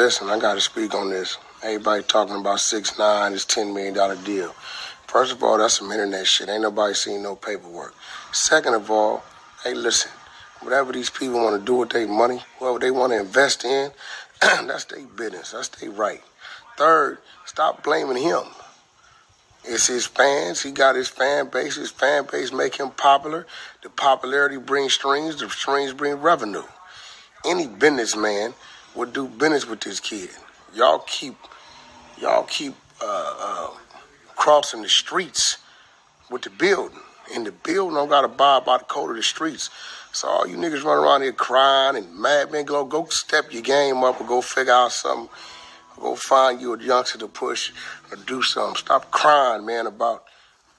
listen, I got to speak on this. Everybody talking about 6ix9ine, this $10 million deal. First of all, that's some internet shit. Ain't nobody seen no paperwork. Second of all, hey, listen, whatever these people want to do with their money, whoever they want to invest in, that's their business. That's their right. Third, stop blaming him. It's his fans. He got his fan base. His fan base make him popular. The popularity brings strings. The strings bring revenue. Any businessman would do business with this kid. Y'all keep crossing the streets with the building. And the building don't got to abide by the code of the streets. So all you niggas running around here crying and mad, man, go step your game up or go figure out something. Go find you a youngster to push or do something. Stop crying, man, about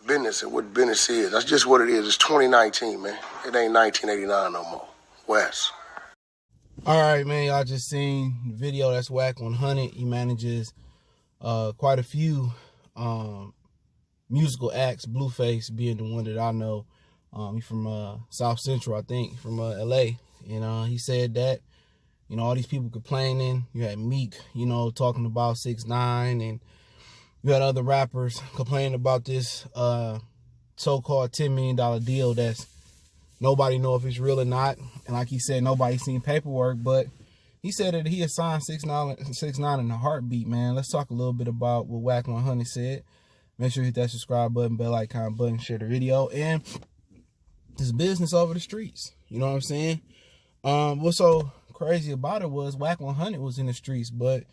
business and what business is. That's just what it is. It's 2019, man. It ain't 1989 no more. Wes. All right, man. Y'all just seen the video. That's Wack 100. He manages quite a few musical acts. Blueface being the one that I know. He's from South Central, I think, from LA. And he said that, you know, all these people complaining. You had Meek, you know, talking about 6ix9ine, and you had other rappers complaining about this so-called $10 million deal that's nobody know if it's real or not. And like he said, nobody's seen paperwork, but he said that he assigned 6ix9ine in a heartbeat, man. Let's talk a little bit about what Wack 100 said. Make sure you hit that subscribe button, bell icon button, share the video, and this business over the streets. You know what I'm saying? What's so crazy about it was Wack 100 was in the streets, but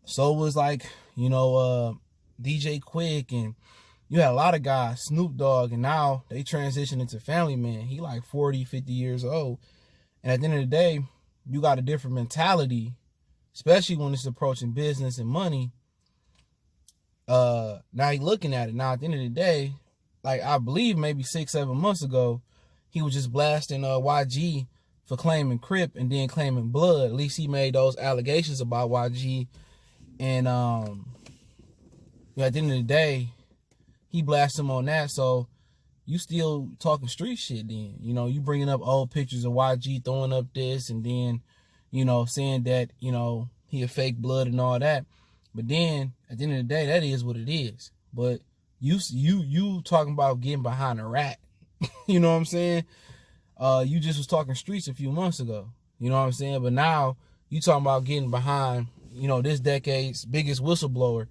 so was, like, you know, DJ Quick, and you had a lot of guys, Snoop Dogg, and now they transitioned into Family Man. He like 40, 50 years old. And at the end of the day, you got a different mentality, especially when it's approaching business and money. Now you looking at it. Now at the end of the day, like, I believe maybe 6-7 months ago, he was just blasting YG for claiming Crip and then claiming blood. At least he made those allegations about YG. And at the end of the day, he blasted him on that. So you still talking street shit then. You know, you bringing up old pictures of YG throwing up this and then, you know, saying that, you know, he a fake blood and all that. But then at the end of the day, that is what it is. But you talking about getting behind a rat. You know what I'm saying? You just was talking streets a few months ago. You know what I'm saying? But now you talking about getting behind, you know, this decade's biggest whistleblower.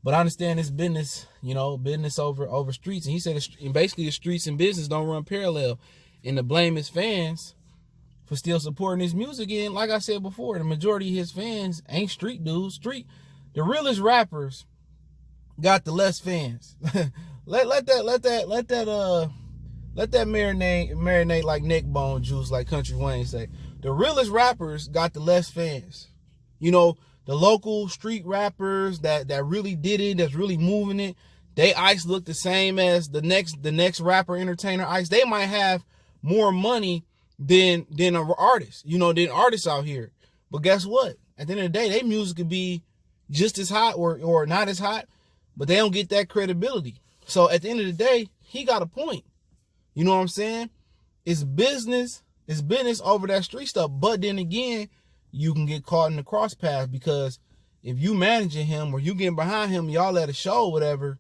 But I understand this business, you know, business over streets. And he said basically the streets and business don't run parallel. And to blame his fans for still supporting his music. And like I said before, the majority of his fans ain't street dudes. The realest rappers got the less fans. let that marinate like neck bone juice, like Country Wayne say. The realest rappers got the less fans. You know, the local street rappers that really did it, that's really moving it, they ice look the same as the next rapper, entertainer ice. They might have more money than an artist, you know, than artists out here. But guess what? At the end of the day, their music could be just as hot or not as hot, but they don't get that credibility. So at the end of the day, he got a point. You know what I'm saying? It's business over that street stuff. But then again, you can get caught in the cross path, because if you managing him or you getting behind him, y'all at a show or whatever,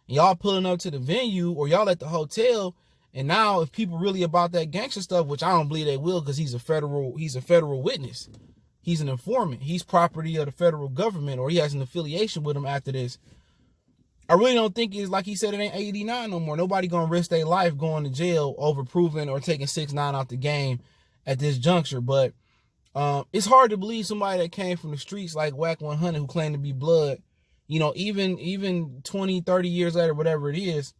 and y'all pulling up to the venue or y'all at the hotel, and now if people really about that gangster stuff, which I don't believe they will, because he's a federal witness. He's an informant. He's property of the federal government, or he has an affiliation with them after this. I really don't think it's like he said, it ain't 89 no more. Nobody gonna risk their life going to jail over proving or taking 6ix9ine out the game at this juncture. But it's hard to believe somebody that came from the streets like Wack 100, who claimed to be blood, you know, even 20, 30 years later, whatever it is,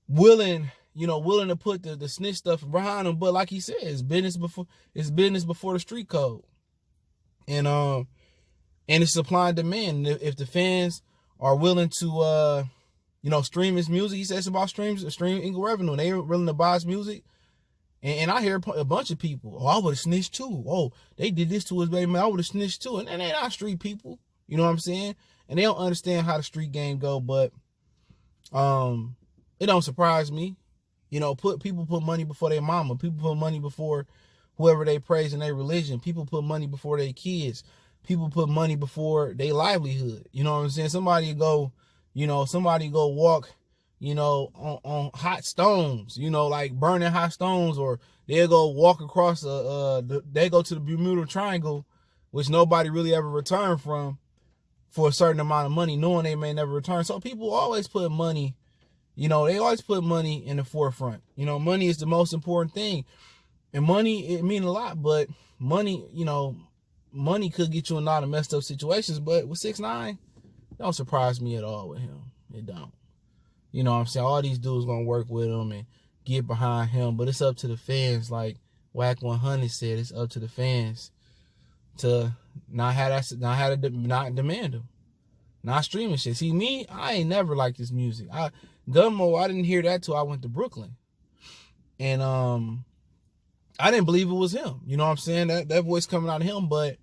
willing to put the snitch stuff behind him. But like he said, it's business before the street code. And it's supply and demand. If the fans are willing to stream his music, he says it's about streaming revenue. They are willing to buy his music. And I hear a bunch of people, oh, I would have snitched too. Oh, they did this to us, baby, man, I would have snitched too. And they're not street people. You know what I'm saying? And they don't understand how the street game go. But it don't surprise me. You know, people put money before their mama. People put money before whoever they praise in their religion. People put money before their kids. People put money before their livelihood. You know what I'm saying? Somebody go walk, on hot stones, like burning hot stones, or they'll go walk across they go to the Bermuda Triangle, which nobody really ever returned from, for a certain amount of money, knowing they may never return. So people always put money, they always put money in the forefront. Money is the most important thing. And money, it means a lot, but money, money could get you in a lot of messed up situations. But with 6ix9ine, don't surprise me at all with him. It don't. You know what I'm saying? All these dudes gonna work with him and get behind him, but it's up to the fans. Like Wack 100 said, it's up to the fans to not demand him, not streaming shit. See, me, I ain't never liked this music. Gunmo, I didn't hear that till I went to Brooklyn, and I didn't believe it was him. You know what I'm saying? That voice coming out of him, but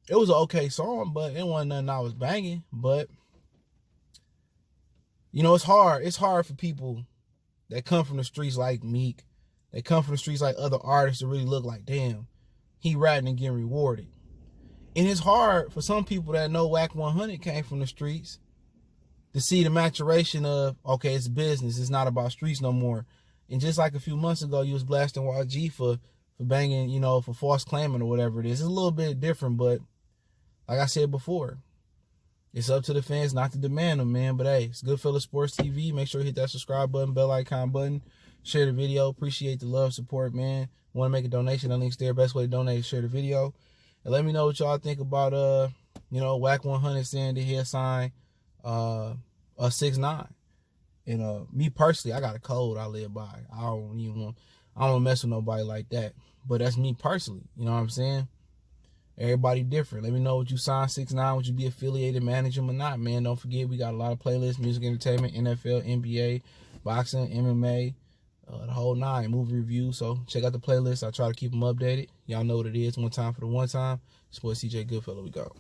it was an okay song, but it wasn't nothing I was banging. But it's hard. It's hard for people that come from the streets like Meek, that come from the streets like other artists, to really look like, damn, he ratting and getting rewarded. And it's hard for some people that know Wack 100 came from the streets to see the maturation of, okay, it's business. It's not about streets no more. And just like a few months ago, you was blasting YG for banging, for false claiming or whatever it is. It's a little bit different, but like I said before, it's up to the fans not to demand them, man. But hey, it's Goodfellas Sports TV. Make sure you hit that subscribe button, bell icon button. Share the video. Appreciate the love, support, man. Want to make a donation? The link's there. Best way to donate is share the video. And let me know what y'all think about, Wack 100 saying that he'll sign 6ix9ine. And me personally, I got a code I live by. I don't mess with nobody like that. But that's me personally. You know what I'm saying? Everybody different. Let me know what you sign 6ix9ine. Would you be affiliated, manage him or not, man? Don't forget, we got a lot of playlists: music, entertainment, NFL, NBA, boxing, MMA, the whole nine, movie reviews. So check out the playlist. I try to keep them updated. Y'all know what it is. One time for the one time. It's boy CJ Goodfellow. We go.